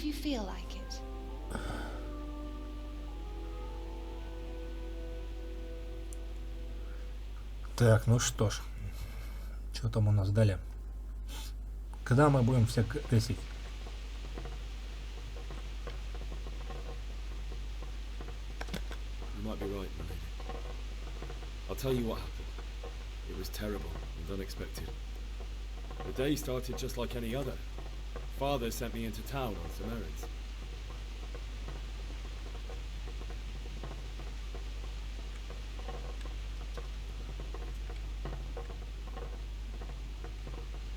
you feel like it. Так, ну что ж. Что там у нас далее? Когда мы будем всех гасить? You might be right, my lady. I'll tell you what happened. It was terrible and unexpected. The day started just like any other. Father sent me into town on some errands.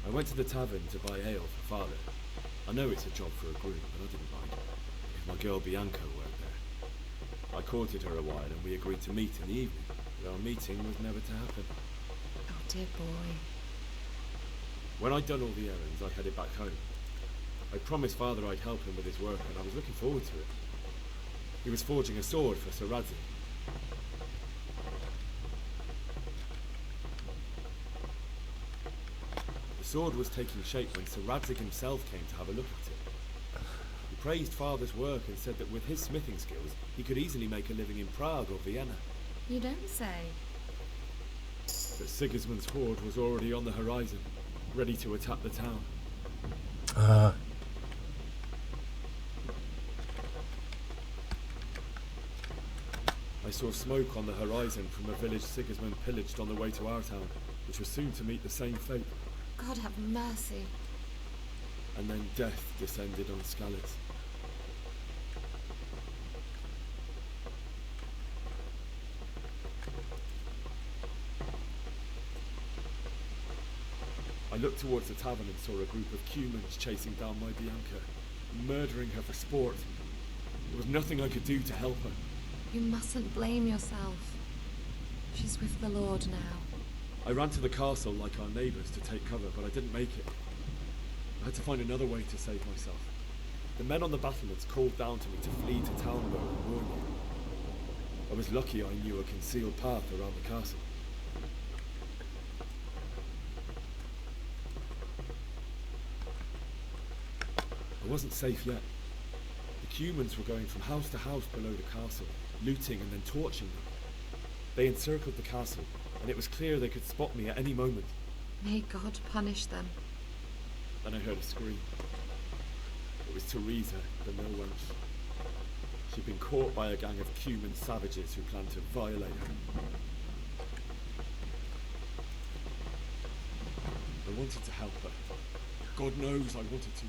I went to the tavern to buy ale for Father. I know it's a job for a groom, but I didn't mind, because my girl Bianca worked there. I courted her a while and we agreed to meet in the evening, but our meeting was never to happen. Oh dear boy. When I'd done all the errands, I headed back home. I promised Father I'd help him with his work, and I was looking forward to it. He was forging a sword for Sir Radzig. The sword was taking shape when Sir Radzig himself came to have a look at it. He praised Father's work and said that with his smithing skills, he could easily make a living in Prague or Vienna. You don't say. But Sigismund's horde was already on the horizon, ready to attack the town. I saw smoke on the horizon from a village Sigismund pillaged on the way to our town, which was soon to meet the same fate. God have mercy. And then death descended on Skalitz. I looked towards the tavern and saw a group of Cumans chasing down my Bianca, murdering her for sport. There was nothing I could do to help her. You mustn't blame yourself. She's with the Lord now. I ran to the castle like our neighbours to take cover, but I didn't make it. I had to find another way to save myself. The men on the battlements called down to me to flee to Talmberg and warn you. I was lucky I knew a concealed path around the castle. I wasn't safe yet. The Cumans were going from house to house below the castle, looting and then torching them. They encircled the castle, and it was clear they could spot me at any moment. May God punish them. Then I heard a scream. It was Teresa, the mill wench. She'd been caught by a gang of Cuman savages who planned to violate her. I wanted to help her. God knows I wanted to.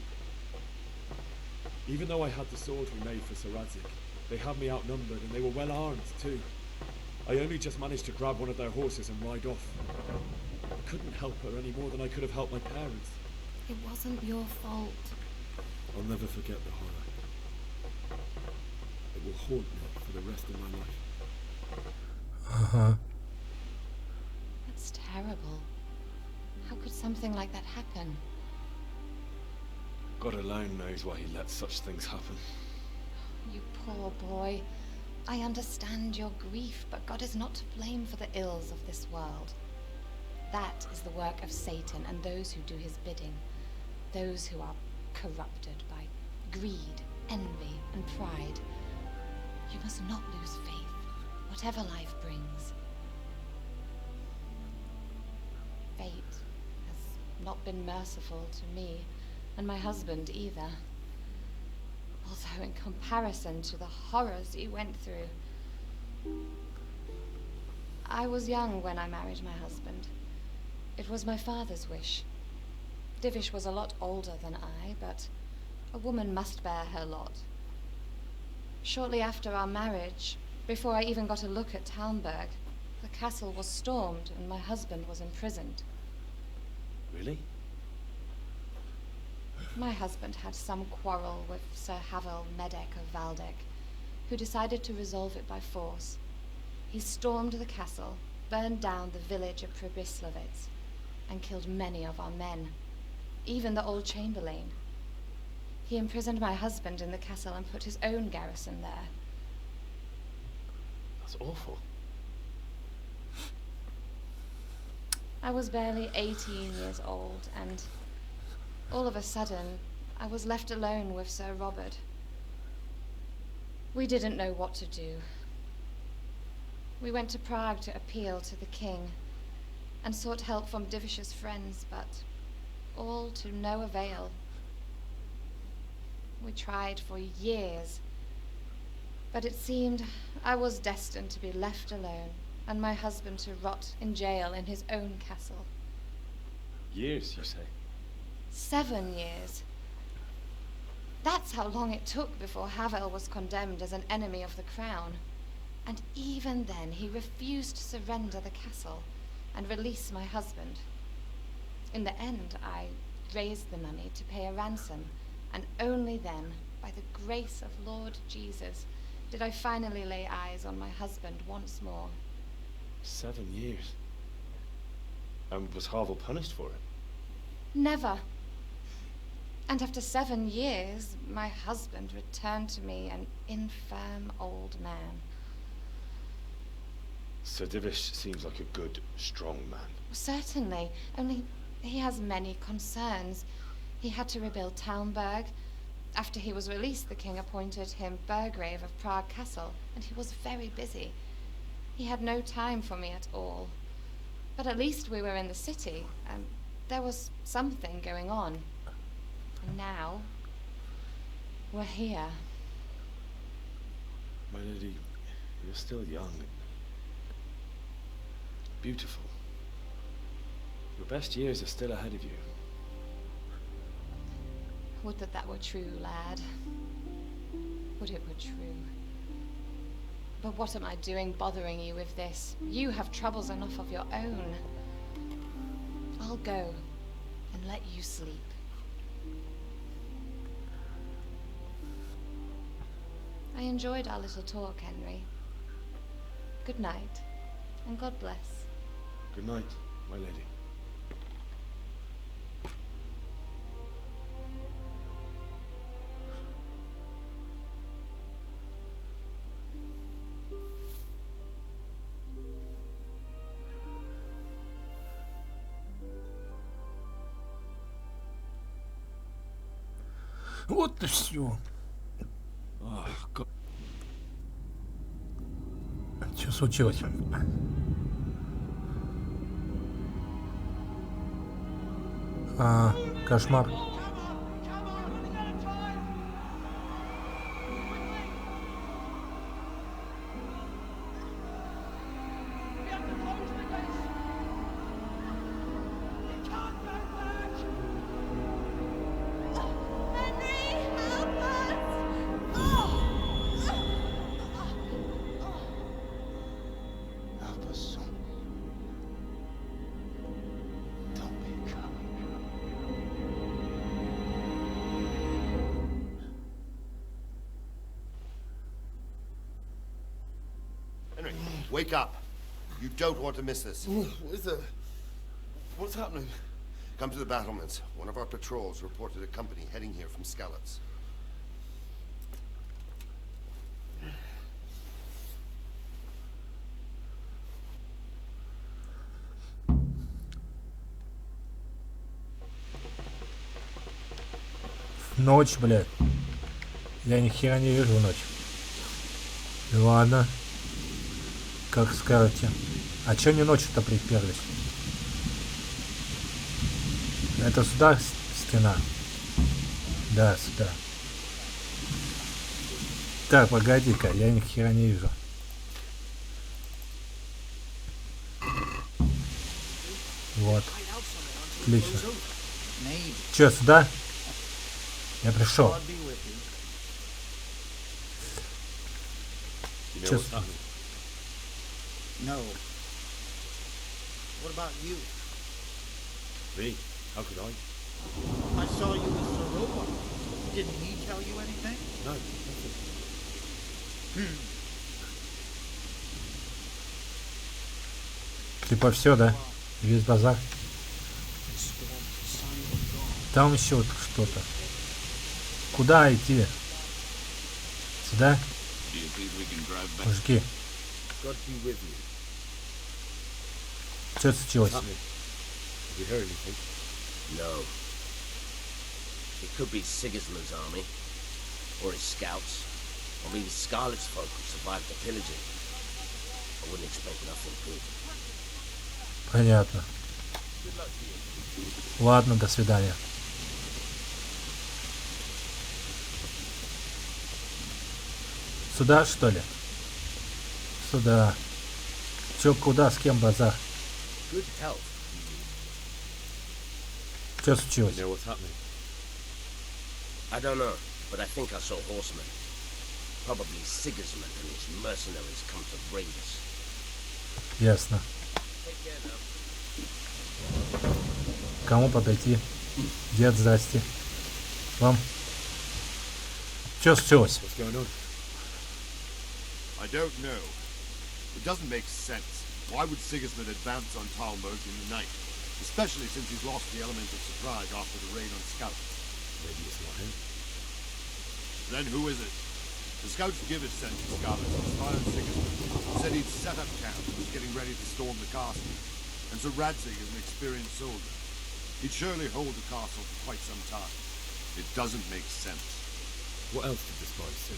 Even though I had the sword we made for Sir Radzig, they had me outnumbered and they were well armed too. I only just managed to grab one of their horses and ride off. I couldn't help her any more than I could have helped my parents. It wasn't your fault. I'll never forget the horror. It will haunt me for the rest of my life. That's terrible. How could something like that happen? God alone knows why he lets such things happen. You poor boy. I understand your grief, but God is not to blame for the ills of this world. That is the work of Satan and those who do his bidding. Those who are corrupted by greed, envy, and pride. You must not lose faith, whatever life brings. Fate has not been merciful to me, and my husband either. Although in comparison to the horrors he went through. I was young when I married my husband. It was my father's wish. Divish was a lot older than I, but a woman must bear her lot. Shortly after our marriage, before I even got a look at Talmberg, the castle was stormed and my husband was imprisoned. Really? My husband had some quarrel with Sir Havel Medek of Valdek, who decided to resolve it by force. He stormed the castle, burned down the village of Pribyslavitz, and killed many of our men, even the old chamberlain. He imprisoned my husband in the castle and put his own garrison there. That's awful. I was barely 18 years old, and all of a sudden, I was left alone with Sir Robert. We didn't know what to do. We went to Prague to appeal to the king and sought help from Divish's friends, but all to no avail. We tried for years, but it seemed I was destined to be left alone and my husband to rot in jail in his own castle. Years, you say? 7 years. That's how long it took before Havel was condemned as an enemy of the crown. And even then, he refused to surrender the castle and release my husband. In the end, I raised the money to pay a ransom, and only then, by the grace of Lord Jesus, did I finally lay eyes on my husband once more. 7 years. And was Havel punished for it? Never. And after 7 years, my husband returned to me an infirm old man. Sir Divish seems like a good, strong man. Certainly, only he has many concerns. He had to rebuild Talmberg. After he was released, the king appointed him Burgrave of Prague Castle, and he was very busy. He had no time for me at all. But at least we were in the city, and there was something going on. And now, we're here. My lady, you're still young. Beautiful. Your best years are still ahead of you. Would that that were true, lad. Would it were true. But what am I doing bothering you with this? You have troubles enough of your own. I'll go and let you sleep. I enjoyed our little talk, Henry. Good night, and God bless. Good night, my lady. Вот и все. Oh, God. Что случилось? Кошмар. Help us, son. Don't be a coward. Henry, wake up. You don't want to miss this. What is it? What's happening? Come to the battlements. One of our patrols reported a company heading here from Skalitz. Ночь, блядь. Я ни хера не вижу в ночь. Ладно. Как скажете. А чё не ночью-то приперлись? Это сюда стена? Да, сюда. Так, погоди-ка, я ни хера не вижу. Вот. Отлично. Чё, сюда? Я пришел. You know Just- what's happening? No. What about you? Me? How could I? I saw you with Soroba. Didn't he tell you anything? No, nothing. Типа все, да? Весь базар. Там еще вот что-то. Куда идти? Сюда? Мужики, God be with you. что случилось? What's happening? Have you heard anything? No. It could be Sigismund's army, or his scouts, or maybe Scarlet's folk who survived the pillaging. I wouldn't expect nothing good. Понятно. Ладно, до свидания. Сюда, что ли? Сюда. Чё, куда, с кем базар? Good health. Что случилось? You know what's happening? I don't know, but I think I saw horsemen. Probably Sigismund and his mercenaries come to raid us. Ясно. Take care now. Кому подойти? Дед, здрасте. Вам? Что случилось? What's going on? I don't know. It doesn't make sense. Why would Sigismund advance on Talmberg in the night? Especially since he's lost the element of surprise after the raid on scouts. Maybe it's not him. Then who is it? The scouts Gibbet sent to Scarlet to spy on Sigismund. Said he'd set up camp and was getting ready to storm the castle. And Sir Radzig is an experienced soldier. He'd surely hold the castle for quite some time. It doesn't make sense. What else did the spies say?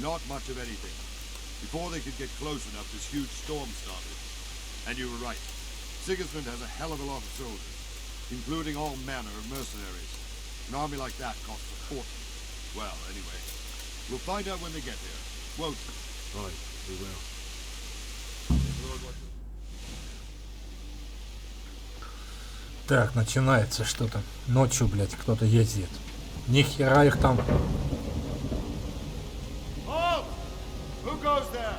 Not much of anything. Before they could get close enough, this huge storm started. And you were right. Sigismund has a hell of a lot of soldiers, including all manner of mercenaries. An army like that costs a fortune. Well, anyway, we'll find out when they get there, won't we? Right, we will. Так, начинается что-то. Ночью, блядь, кто-то ездит. Ни хера их там. Oh! Who goes there?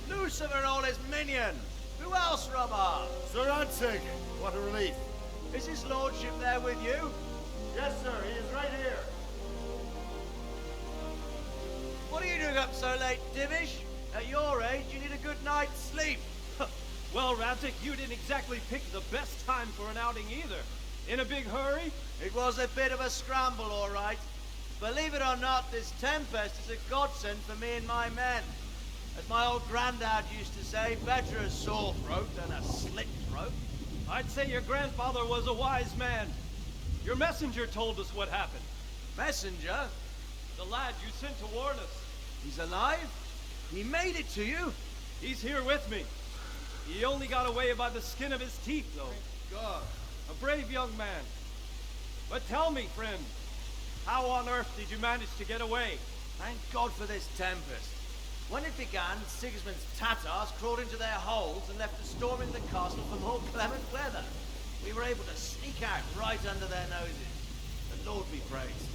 Dusam and all his minions. Who else, Robert? Sir Radzig. What a relief. Is his lordship there with you? Yes, sir. He is right here. What are you doing up so late, Divish? At your age, you need a good night's sleep. Well, Radzig, you didn't exactly pick the best time for an outing either. In a big hurry? It was a bit of a scramble, all right. Believe it or not, this tempest is a godsend for me and my men. As my old granddad used to say, better a sore throat than a slit throat. I'd say your grandfather was a wise man. Your messenger told us what happened. Messenger? The lad you sent to warn us. He's alive? He made it to you? He's here with me. He only got away by the skin of his teeth, though. God. A brave young man. But tell me, friend, how on earth did you manage to get away? Thank God for this tempest. When it began, Sigismund's Tatars crawled into their holes and left us storming the castle for more clement weather. We were able to sneak out right under their noses. The Lord be praised.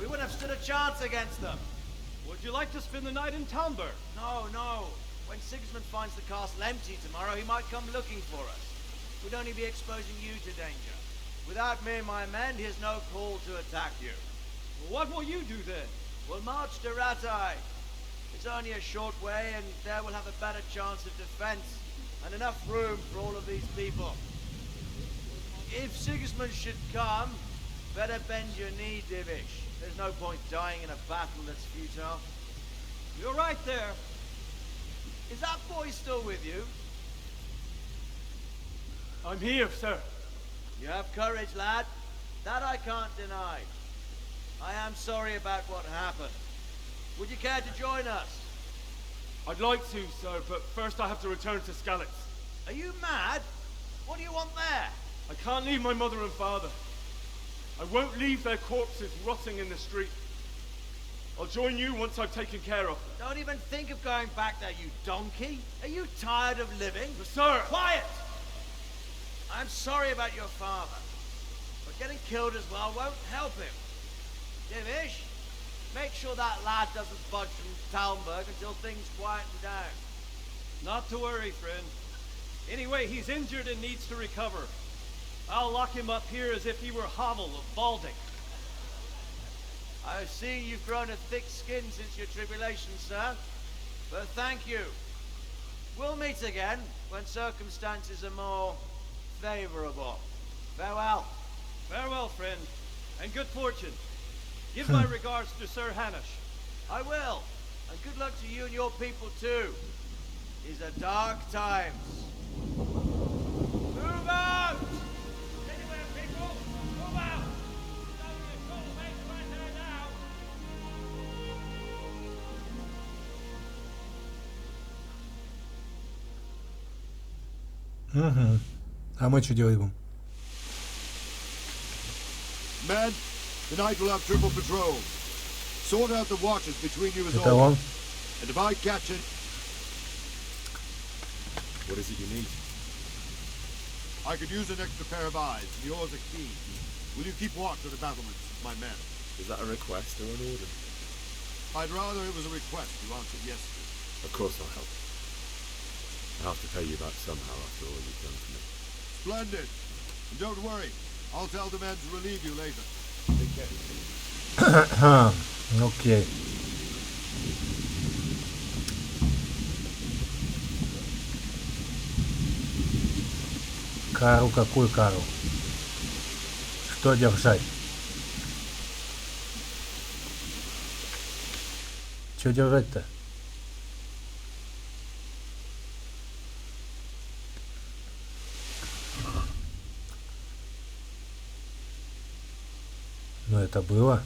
We wouldn't have stood a chance against them. Would you like to spend the night in Talmberg? No, no. When Sigismund finds the castle empty tomorrow, he might come looking for us. We'd only be exposing you to danger. Without me and my men, he has no call to attack you. What will you do then? We'll march to Ratai. It's only a short way, and there we'll have a better chance of defense, and enough room for all of these people. If Sigismund should come, better bend your knee, Divish. There's no point dying in a battle that's futile. You're right there. Is that boy still with you? I'm here, sir. You have courage, lad. That I can't deny. I am sorry about what happened. Would you care to join us? I'd like to, sir, but first I have to return to Skalitz. Are you mad? What do you want there? I can't leave my mother and father. I won't leave their corpses rotting in the street. I'll join you once I've taken care of them. Don't even think of going back there, you donkey. Are you tired of living? But sir! Quiet! I'm sorry about your father, but getting killed as well won't help him. Divish, make sure that lad doesn't budge from Talmberg until things quieten down. Not to worry, friend. Anyway, he's injured and needs to recover. I'll lock him up here as if he were Havel of Balding. I see you've grown a thick skin since your tribulation, sir. But thank you. We'll meet again when circumstances are more favorable. Farewell. Farewell, friend, and good fortune. Give my regards to Sir Hanush. I will. And good luck to you and your people too. These are dark times. Move out! Anywhere, people! Move out! Угу. А мы что делаем будем? Men, tonight we'll have triple patrols. Sort out the watches between you as Это always. он? And if I catch it, What is it you need? I could use an extra pair of eyes, and yours are keen. Will you keep watch of the battlements, my men? Is that a request or an order? I'd rather it was a request you answered yes to. Of course I'll help. I'll have to pay you back somehow after all you've done for me. Splendid. And don't worry, I'll tell the men to relieve you later. Take care. Окей. Кару, какую кару? Что держать? Что держать-то? Ну это было.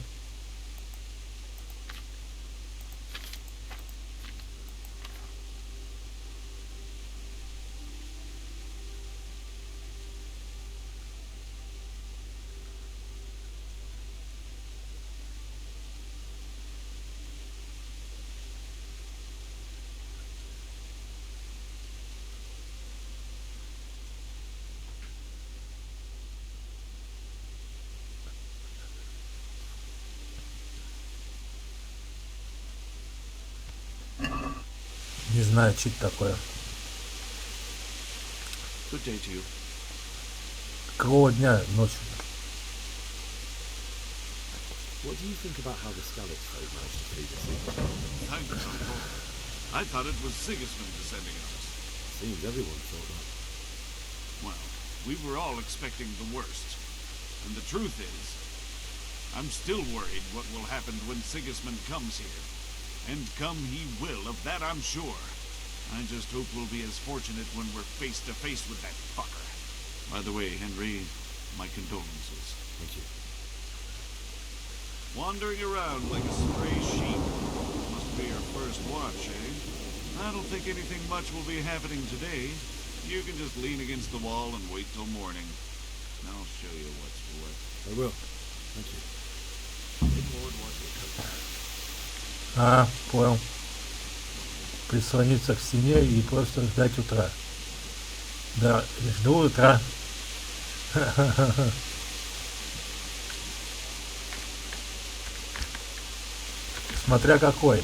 Не знаю, что это такое. Good day to you. Какого дня ночью? What do you think about how the Skalitz folk managed to feed us? Thank you, Uncle. I thought it was Sigismund descending on us. Seems everyone thought that. Well, we were all expecting the worst. And the truth is, I'm still worried what will happen when Sigismund comes here. And come he will, of that I'm sure. I just hope we'll be as fortunate when we're face to face with that fucker. By the way, Henry, my condolences. Thank you. Wandering around like a stray sheep. Must be your first watch, eh? I don't think anything much will be happening today. You can just lean against the wall and wait till morning. I'll show you what's what. I will. Thank you. Понял. Прислониться к стене и просто ждать утра. Да, жду утра. Смотря какой.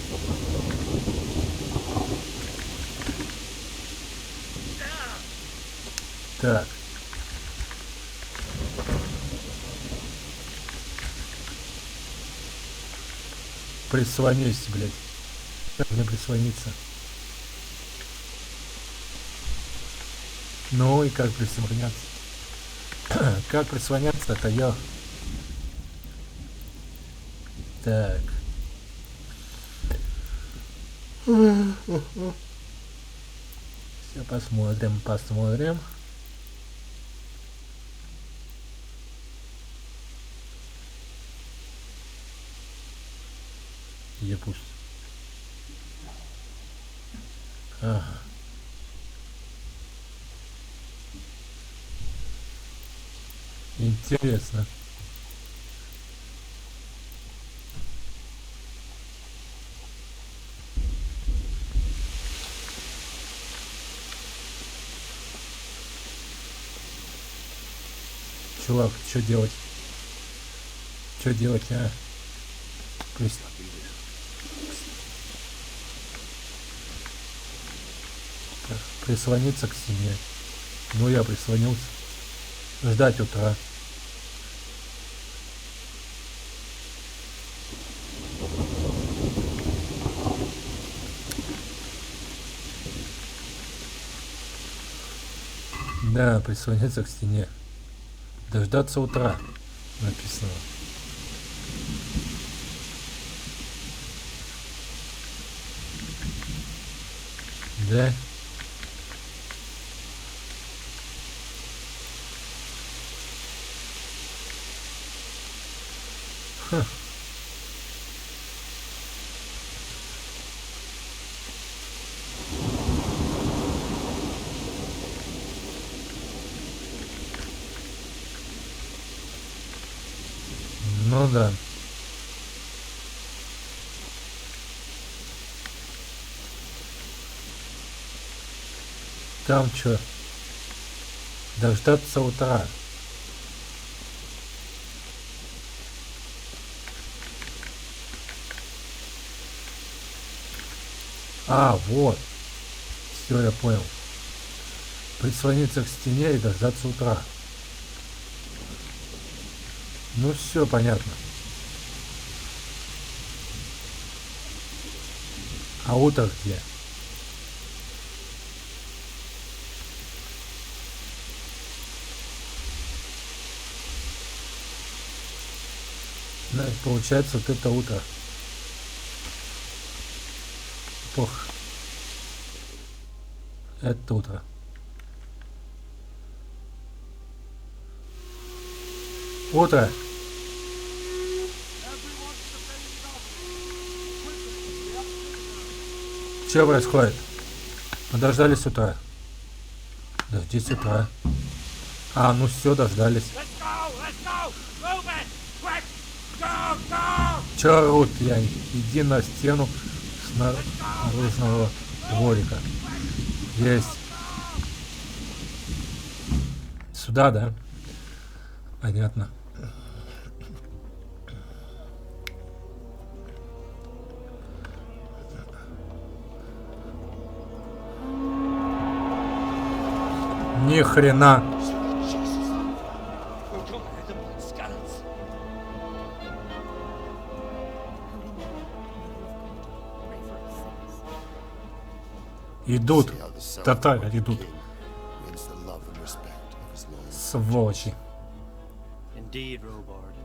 Так. Прислонюсь, блядь. Как мне прислониться? Ну и как прислоняться? Как прислоняться-то я? Так. Все посмотрим. Где пусть? Ага. Интересно. Чувак, что делать? Что делать, а? Прислониться к стене. Ну, я прислонился. Ждать утра. Да, прислониться к стене. Дождаться утра. Написано. Да. Ха. Ну да. Там что? Дождаться утра. А, вот. Все, я понял. Прислониться к стене и дождаться утра. Ну все понятно. А утро где? Да, получается, вот это утро. Пох. Это утро. Утро. Что происходит? Мы дождались утра. Дождись утра. А, ну все, дождались. Че орут, я? Иди на стену снаружного дворика. Есть. Сюда, да? Понятно. Ни хрена. Идут. Татары идут. Сволочи. Indeed, Robard.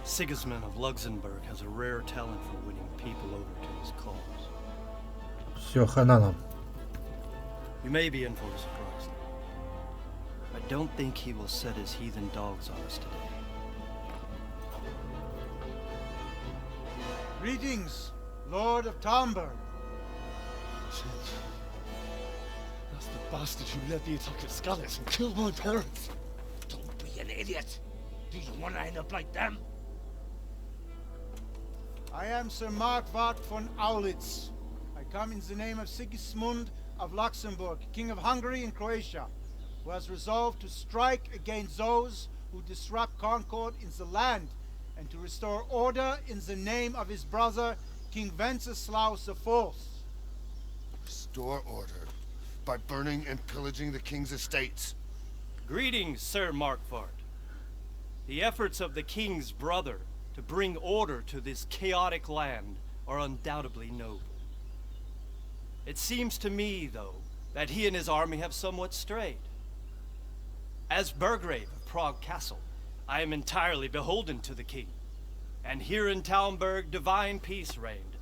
Sigismund of Luxembourg has a rare talent for winning people over to his cause. Все, хана нам. You may be in for a surprise. I don't think he will set his heathen dogs on us today. Greetings, Lord of Talmberg. That's the bastard who led the attack at Scarlet and killed my parents. Don't be an idiot. Do you want to end up like them? I am Sir Markwart von Aulitz. I come in the name of Sigismund of Luxembourg, King of Hungary and Croatia, who has resolved to strike against those who disrupt concord in the land and to restore order in the name of his brother, King Wenceslaus IV. Restore order by burning and pillaging the king's estates. Greetings, Sir Markwart. The efforts of the king's brother to bring order to this chaotic land are undoubtedly noble. It seems to me, though, that he and his army have somewhat strayed. As Burgrave of Prague Castle, I am entirely beholden to the king, and here in Talmberg divine peace reigned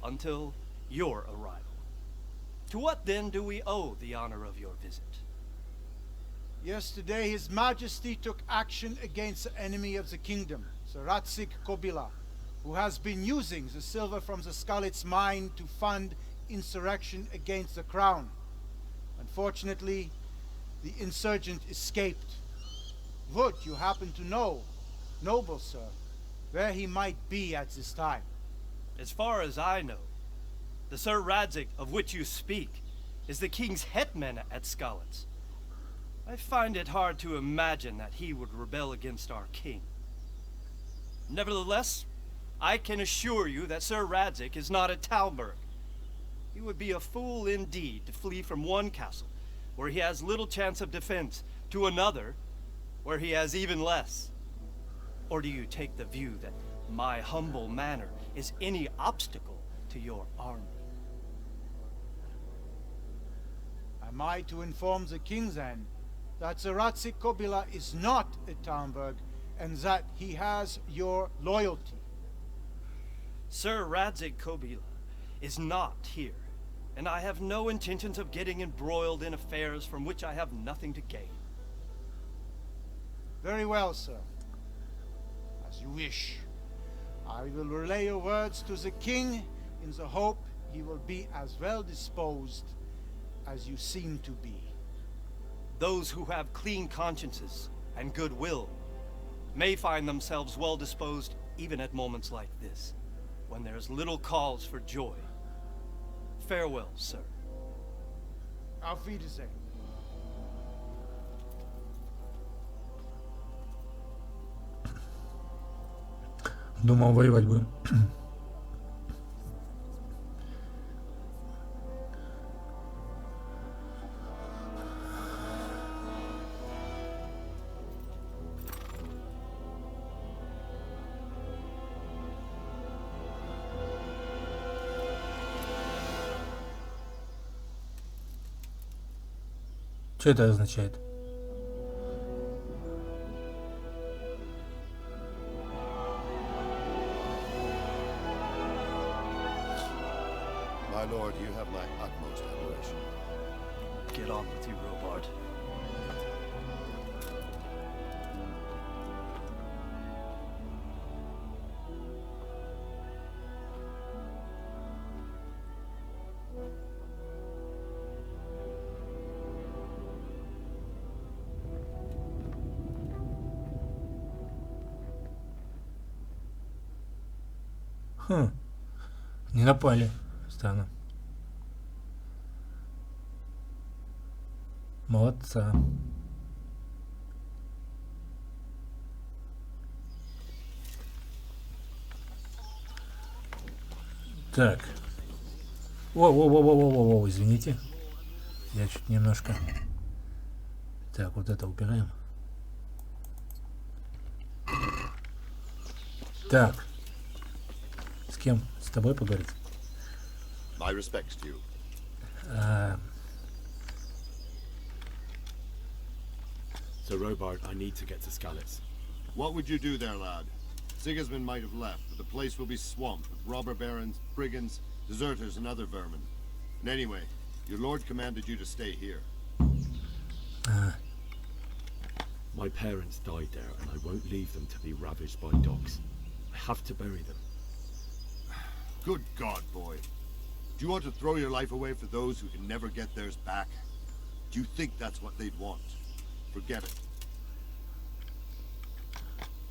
until your arrival. To what then do we owe the honor of your visit? Yesterday his majesty took action against the enemy of the kingdom, Sir Radzig Kobyla, who has been using the silver from the Skalitz mine to fund insurrection against the crown. Unfortunately, the insurgent escaped. Would you happen to know, noble sir, where he might be at this time? As far as I know, the Sir Radzig of which you speak is the king's hetman at Skalitz. I find it hard to imagine that he would rebel against our king. Nevertheless, I can assure you that Sir Radzig is not at Talmberg. He would be a fool indeed to flee from one castle, where he has little chance of defense, to another, where he has even less. Or do you take the view that my humble manner is any obstacle to your army? Am I to inform the king then that Sir Radzig Kobyla is not at Talmberg and that he has your loyalty? Sir Radzig Kobyla is not here, and I have no intentions of getting embroiled in affairs from which I have nothing to gain. Very well, sir. As you wish. I will relay your words to the king in the hope he will be as well disposed as you seem to be. Those who have clean consciences and goodwill may find themselves well disposed even at moments like this, when there's little cause for joy. Farewell, sir. Auf Wiedersehen. Думал, воевать будем. Что это означает? My lord, you have my utmost admiration. Get on with you, Robard. Хм. Не напали. Странно. Молодца. Так. Воу, извините. Я чуть немножко... Так, вот это убираем. Так. С кем? С тобой поговорить? My respects to you. So, Robard, I need to get to Skalitz. What would you do there, lad? Sigismund might have left, but the place will be swamped with robber barons, brigands, deserters, and other vermin. And anyway, your lord commanded you to stay here. My parents died there, and I won't leave them to be ravaged by dogs. I have to bury them. Good God, boy. Do you want to throw your life away for those who can never get theirs back? Do you think that's what they'd want? Forget it.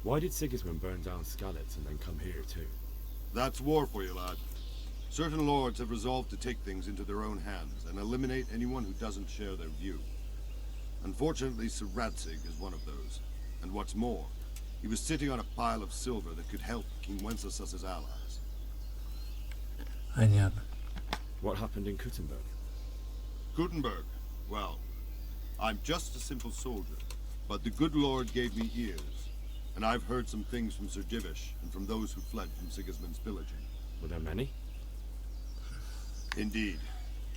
Why did Sigismund burn down Skalitz and then come here too? That's war for you, lad. Certain lords have resolved to take things into their own hands and eliminate anyone who doesn't share their view. Unfortunately, Sir Radzig is one of those. And what's more, he was sitting on a pile of silver that could help King Wenceslas's allies. Понятно. What happened in Kuttenberg? Gutenberg? Well, I'm just a simple soldier, but the good Lord gave me ears, and I've heard some things from Sir Divish and from those who fled from Sigismund's pillaging. Were there many? Indeed,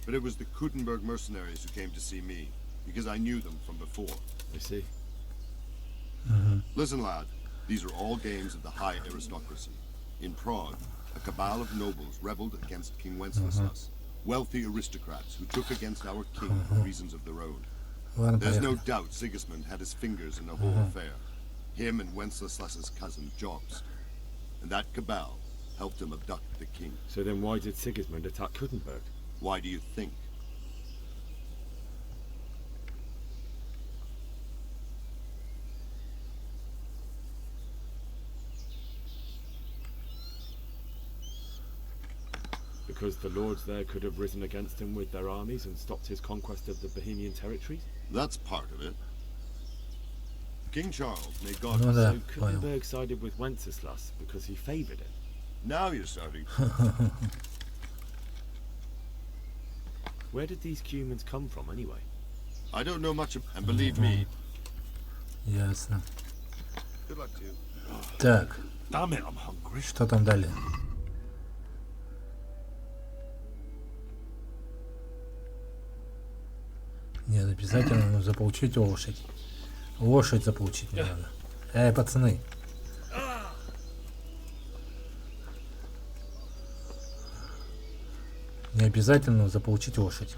but it was the Kuttenberg mercenaries who came to see me, because I knew them from before. I see. Listen, lad, these are all games of the high aristocracy. In Prague, a cabal of nobles rebelled against King Wenceslas, wealthy aristocrats who took against our king for reasons of their own. Ладно, There's no поехали. doubt Sigismund had his fingers in the whole affair. Him and Wenceslas's cousin Jobst. And that cabal helped him abduct the king. So then why did Sigismund attack Kuttenberg? Why do you think? Because the lords there could have risen against him with their armies and stopped his conquest of the Bohemian territories? That's part of it. King Charles, may God... Ну да, So понял. Kuttenberg sided with Wenceslas because he favoured him. Now you're starting. Where did these Cumans come from anyway? I don't know much, and believe me. Ясно. Good luck to you. Так, Damn it, I'm hungry. что там далее? Нет, обязательно нужно заполучить лошадь. Лошадь заполучить мне надо. Пацаны. Не обязательно заполучить лошадь.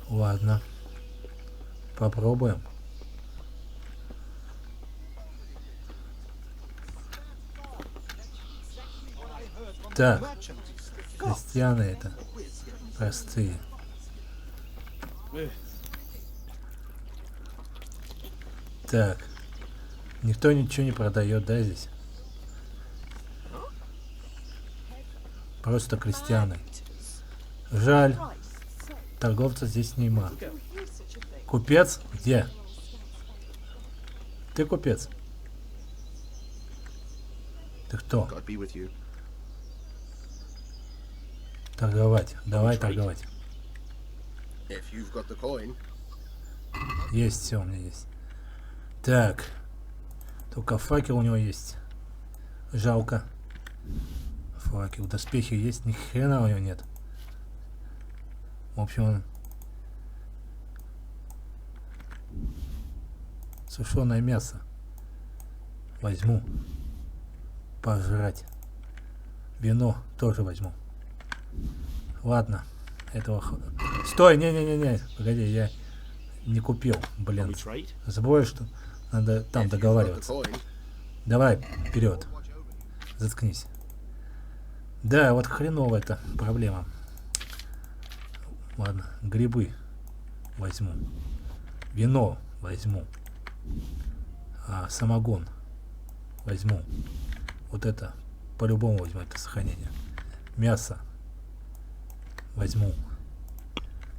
Ладно. Попробуем. Так. Крестьяне это. Простые. Так. Никто ничего не продает, да, здесь? Просто крестьяне. Жаль. Торговца здесь нема. Купец? Где? Ты купец? Ты кто? God be with you. Торговать. Давай торговать. If you've got the coin. Есть, все у меня есть. Так. Только факел у него есть. Жалко. Факел. Доспехи есть. Ни хрена у него нет. В общем, он... Сушеное мясо. Возьму. Пожрать. Вино тоже возьму. Ладно. Этого... Стой! Не-не-не-не. Погоди, я не купил. Блин. Забываю, что надо там договариваться. Давай, вперед. Заткнись. Да, вот хреново это проблема. Ладно, грибы возьму. Вино возьму. Самогон возьму. Вот это по-любому возьму, это сохранение. Мясо возьму.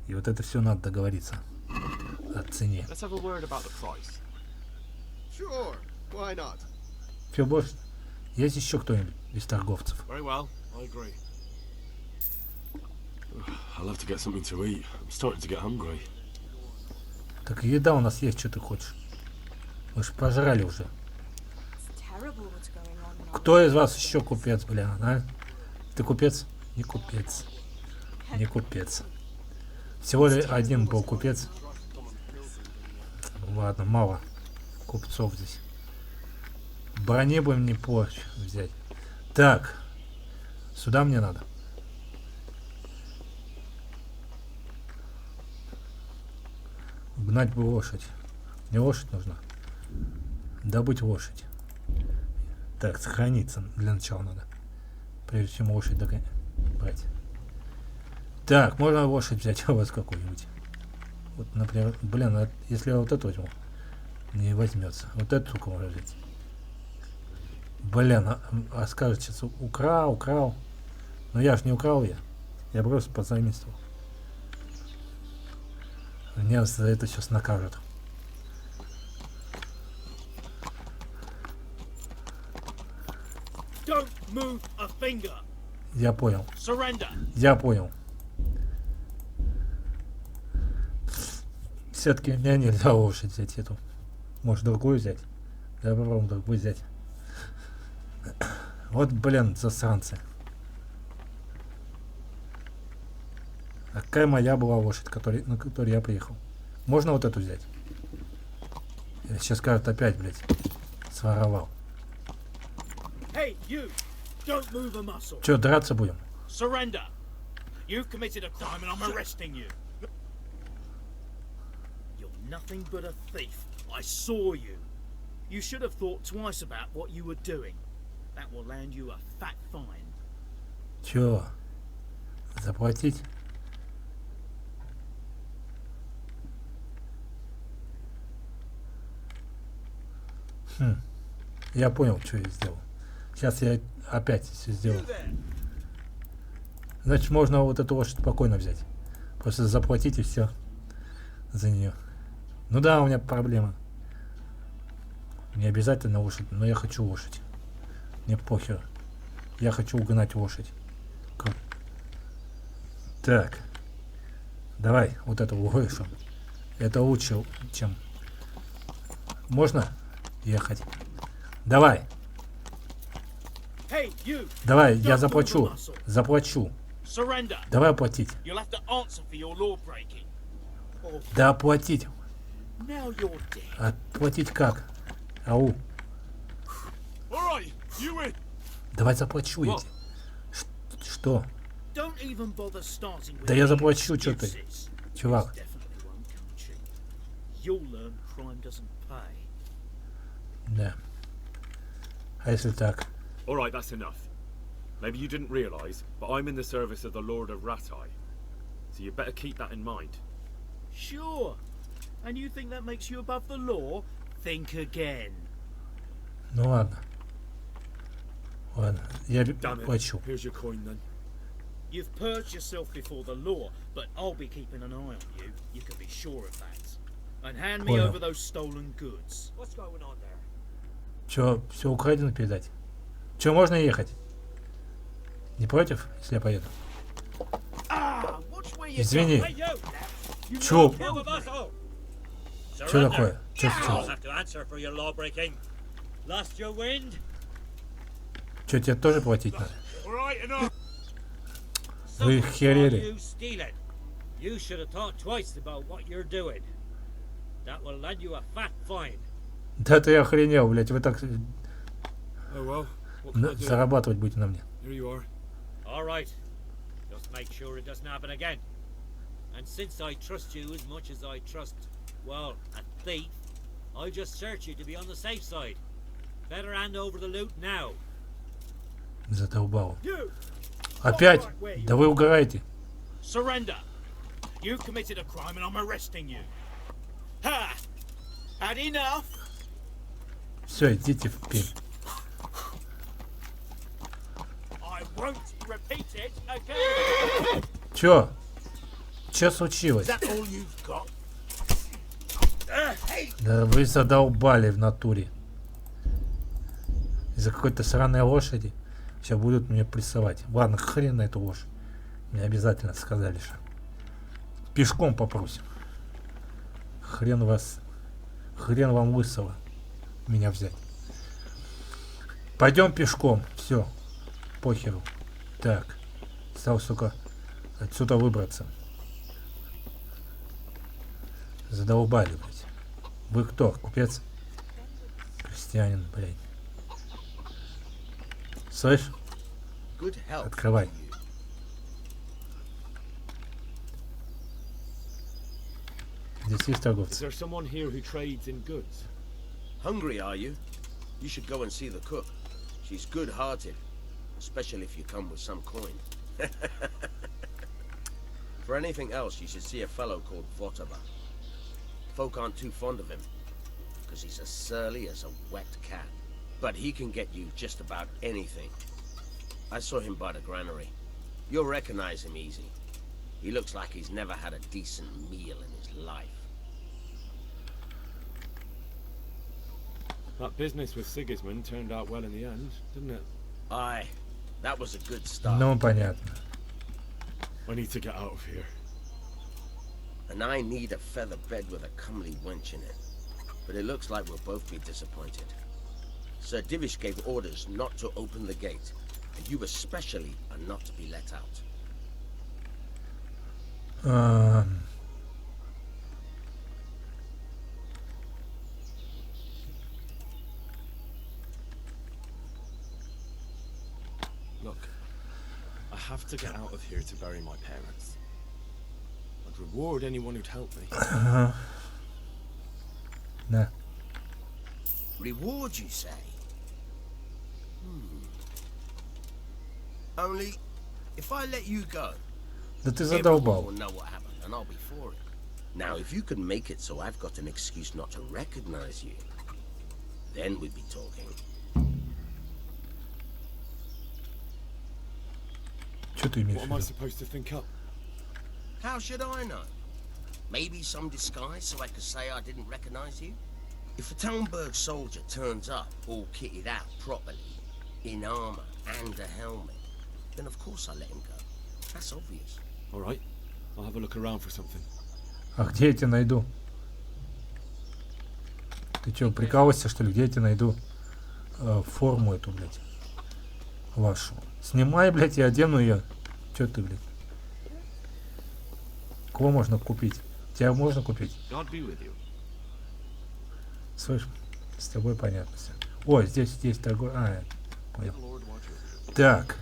И вот это все надо договориться о цене. Все больше. Есть еще кто-нибудь из торговцев? I'd love to get something to eat. I'm starting to get hungry. Так еда у нас есть, что ты хочешь? Мы же пожрали уже. Кто из вас еще купец, бля, а? Ты купец? Не купец. Не купец. Всего лишь один был купец. Ладно, мало купцов здесь. Брони будем не позже взять. Так. Сюда мне надо. Гнать бы лошадь. Не лошадь нужна. Добыть лошадь. Так, сохраниться для начала надо. Прежде чем лошадь брать. Так, можно лошадь взять у вас какую-нибудь. Вот, например, блин, если я вот эту возьму, не возьмется. Вот эту штуку можно взять. Блин, скажет сейчас, украл. Но я же не украл я. Я просто позаимствовал. Меня за это сейчас накажут. Я понял. Я понял. Все-таки у меня нельзя лошадь взять эту. Может другую взять? Я попробую другую взять. Вот, блин, засранцы. А какая моя была лошадь, на которой я приехал? Можно вот эту взять? Сейчас скажут опять, блядь, своровал. Че, драться будем? Nothing but a thief. I saw you. You should have thought twice about what you were doing. That will land you a fat fine. Чё? Заплатить? Я понял, что я сделал. Сейчас я опять все сделаю. Значит, можно вот эту лошадь спокойно взять. Просто заплатить и все за нее. Ну да, у меня проблема. Не обязательно лошадь, но я хочу лошадь. Мне похер. Я хочу угнать лошадь. Так. Давай вот эту выше. Это лучше, чем... Можно ехать? Давай. Давай, я заплачу. Заплачу. Давай оплатить. Да оплатить. Оплатить как? Ау. Давай заплачу я тебе. Что? Да я заплачу, что ты, чувак. Да. А если так? Alright, that's enough. Maybe you didn't realize, but I'm in the service of the Lord of Ratai. So you better keep that in mind. Sure. And you think that makes you above the law? think again. Ну ладно. Ладно, я Damn it. плачу. Here's your coin then. You've purged yourself before the law, but I'll be keeping an eye on you. You can be sure of that. And hand me Понял. over those stolen goods. What's going on there? Чё, все украдено передать? Чё, можно ехать? Не против, если я поеду? Извини. Чё? Чё такое? Чё случилось? Чё, тебе тоже платить надо? Вы херели. You should have thought twice about what you're doing. That will land you a fat fine. Да ты охренел, блядь, вы так Oh well. What can I do? зарабатывать будете на мне. Here you are. All right. Just make sure it doesn't happen again. And since I trust you as much as I trust, well, a thief, I just search you to be on the safe side. Better hand over the loot now. Задолбал. Опять? Да вы угораете. Surrender. You've committed a crime and I'm arresting you. Ha! Had enough? Все, идите в пень. I won't repeat it again. Чё? Чё случилось? Is that all you've got? Да вы задолбали в натуре. Из-за какой-то сраной лошади сейчас будут мне прессовать. Ладно, хрен на эту лошадь. Мне обязательно сказали, что пешком попросим. Хрен вам лысого меня взять. Пойдем пешком. Все. Похеру. Так. Стал, сука, отсюда выбраться. Задолбали, блядь. Вы кто? Купец? Крестьянин, блядь. Слышь? Открывай. Здесь есть Is торговцы. there someone here who trades in goods? Hungry, are you? You should go and see the cook. She's good-hearted, especially if you come with some coin. For anything else, you should see a fellow called Votava. Folk aren't too fond of him, because he's as surly as a wet cat. But he can get you just about anything. I saw him by the granary. You'll recognize him easy. He looks like he's never had a decent meal in his life. That business with Sigismund turned out well in the end, didn't it? Aye, that was a good start. Ну, понятно. I need to get out of here. And I need a feather bed with a comely wench in it. But it looks like we'll both be disappointed. Sir Divish gave orders not to open the gate, and you especially are not to be let out. Look, I have to get out of here to bury my parents. I'd reward anyone who'd help me. Да. Reward, you say? Only, if I let you go, Да ты everyone задолбал. will know what happened, and I'll be for it. Now, if you can make it so I've got an excuse not to recognize you, then we'd be talking. Что ты имеешь What в am I виду? supposed to think up? How should I know? Maybe some disguise so I could say I didn't recognize you? If a Talmberg soldier turns up all kitted out properly, in armor and a helmet, then of course I let him go. That's obvious. All right, I'll have a look around for something. А где я тебя найду? Ты что, прикалываешься, что ли? Где я тебя найду форму эту, блядь, вашу? Снимай, блядь, и одену ее. Че ты, блядь? Кого можно купить? Тебя можно купить? Слышь, с тобой понятно все. О, здесь торговый... понял. Так.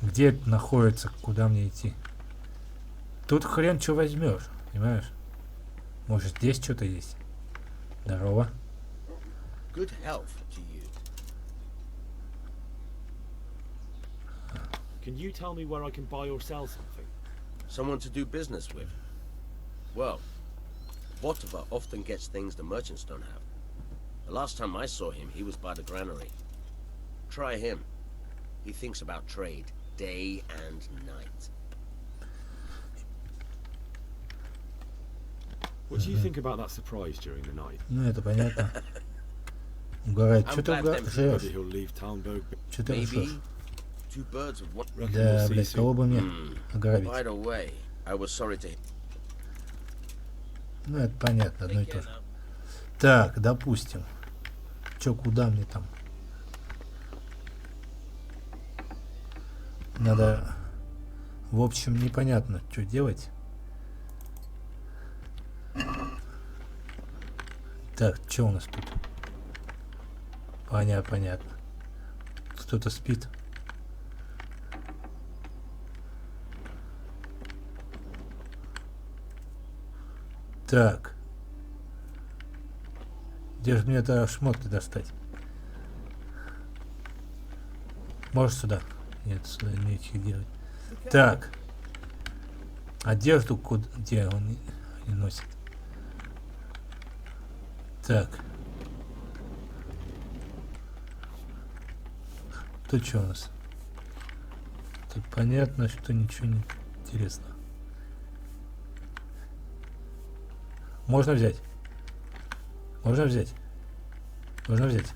Где это находится? Куда мне идти? Тут хрен что возьмешь, понимаешь? Может, здесь что-то есть? Здорово. Good health to you. Can you tell me where I can buy or sell something? Someone to do business with. Well, Votava often gets things the merchants don't have. The last time I saw him, he was by the granary. Try him. He thinks about trade day and night. What do you think about that surprise during the night? Ну, это понятно. Угорает. Что ты Maybe жрешь? he'll leave Talmberg. Что ты жрешь? Maybe two birds with one. Да, блядь, кого бы мне ограбить? By the way, I was sorry to. Ну, это понятно, одно и то же. Так, допустим. Чё, куда мне там? Надо... В общем, непонятно, что делать. Так, что у нас тут? Понятно. Кто-то спит. Так. Где же мне это шмотки достать? Может сюда? Нет, сюда нечего делать. Так. Одежду где он не носит? Так. Тут что у нас? Тут понятно, что ничего не интересно. Можно взять? Можно взять? Можно взять?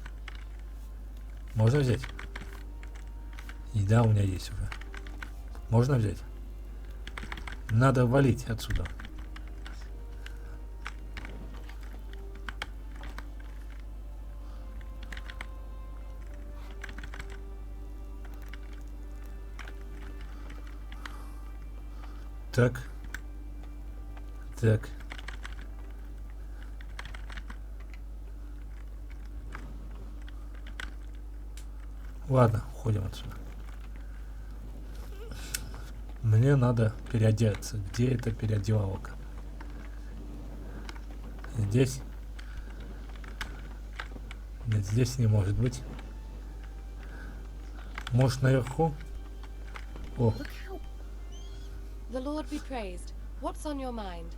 Можно взять? Еда у меня есть уже. Можно взять? Надо валить отсюда. Так. Так. Ладно, уходим отсюда. Мне надо переодеться. Где эта переодевалка? Здесь? Нет, здесь не может быть. Может, наверху? О. The Lord be praised. What's on your mind?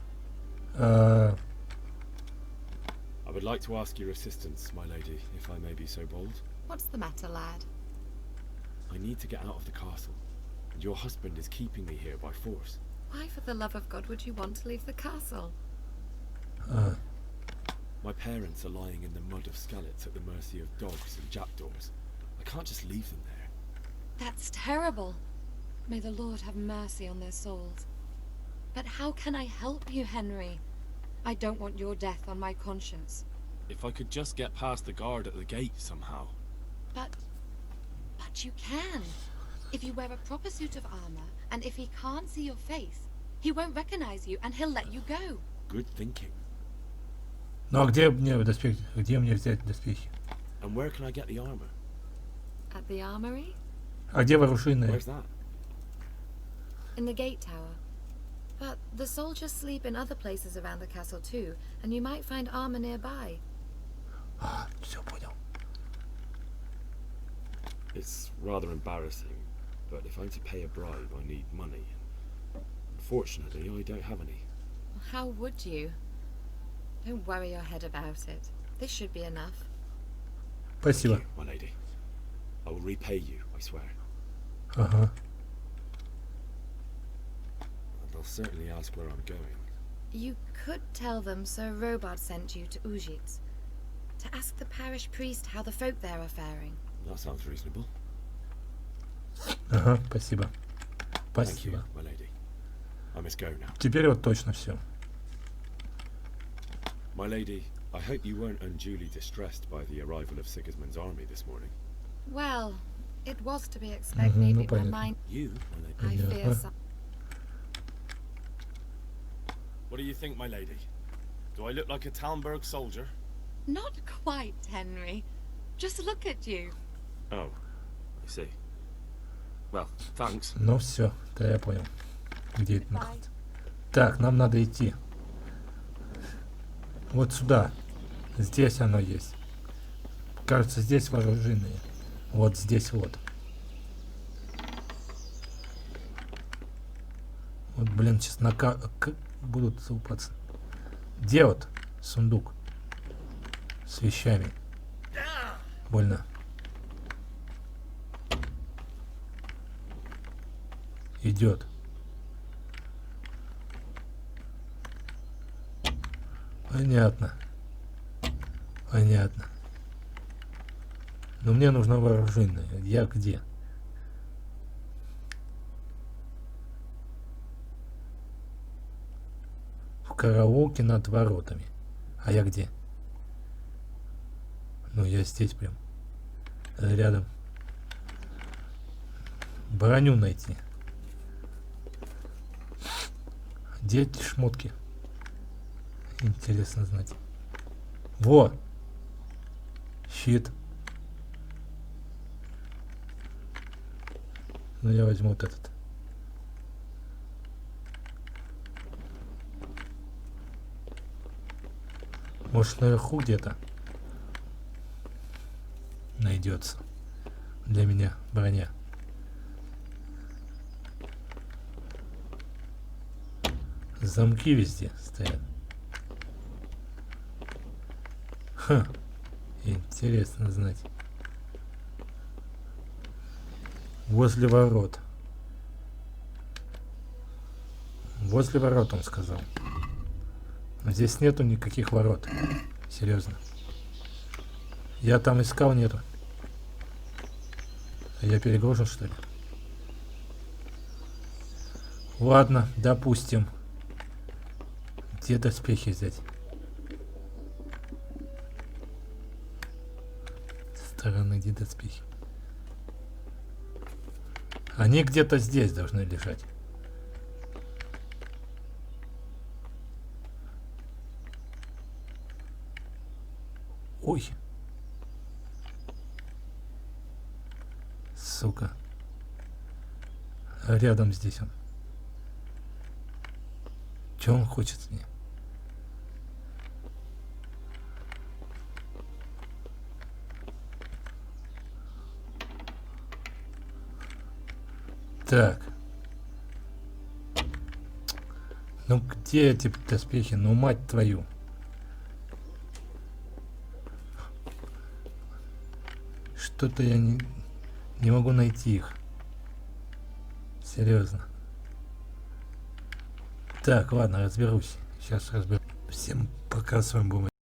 I would like to ask your assistance, my lady, if I may be so bold. What's the matter, lad? I need to get out of the castle, and your husband is keeping me here by force. Why, for the love of God, would you want to leave the castle? My parents are lying in the mud of Skalitz at the mercy of dogs and jackdaws. I can't just leave them there. That's terrible. May the Lord have mercy on their souls. But how can I help you, Henry? I don't want your death on my conscience. If I could just get past the guard at the gate somehow. But you can. If you wear a proper suit of armor, and if he can't see your face, he won't recognize you, and he'll let you go. Good thinking. Ну а где мне доспехи? Где мне взять доспехи? And where can I get the armor? At the armory? А где вооруженные? Where's that? In the gate tower. But the soldiers sleep in other places around the castle too, and you might find armor nearby. Все понял. It's rather embarrassing, but if I'm to pay a bribe, I need money. Unfortunately, I don't have any. How would you? Don't worry your head about it. This should be enough. Спасибо. Thank you, my lady. I will repay you, I swear. Ага. And I'll certainly ask where I'm going. You could tell them Sir Robard sent you to Ujits, to ask the parish priest how the folk there are faring. That sounds reasonable. Ага, спасибо. Thank you, Спасибо. my lady. I must go now. Теперь вот точно все. My lady, I hope you weren't unduly distressed by the arrival of Sigismund's army this morning. Well, it was to be expected. Maybe my понятно. mind. You, my I lady. fear some. What do you think, my lady? Do I look like a Talmberg soldier? Not quite, Henry. Just look at you. Oh, I see. Well, thanks. Ну все, да я понял. Где это находится? Так, нам надо идти. Вот сюда. Здесь оно есть. Кажется, здесь вооруженные. Вот здесь вот. Вот, блин, сейчас будут залупаться. Где вот сундук с вещами? Больно. Идет. Понятно. Понятно. Но мне нужно вооруженное. Я где? В караоке над воротами. А я где? Ну, я здесь прям. Рядом. Броню найти. Где эти шмотки? Интересно знать. Во! Щит. Ну, я возьму вот этот. Может, наверху где-то найдется для меня броня. Замки везде стоят. Ха, интересно знать. Возле ворот. Возле ворот, он сказал. Но здесь нету никаких ворот. Серьезно. Я там искал, нету. Я перегружен, что ли? Ладно, допустим. Где доспехи взять? Стороны, где доспехи? Они где-то здесь должны лежать. Ой. Сука. Рядом здесь он. Чё он хочет с ней? Так. Ну где эти доспехи? Ну мать твою. Что-то я не могу найти их. Серьезно. Так, ладно, разберусь. Сейчас разберусь. Всем пока, с вами был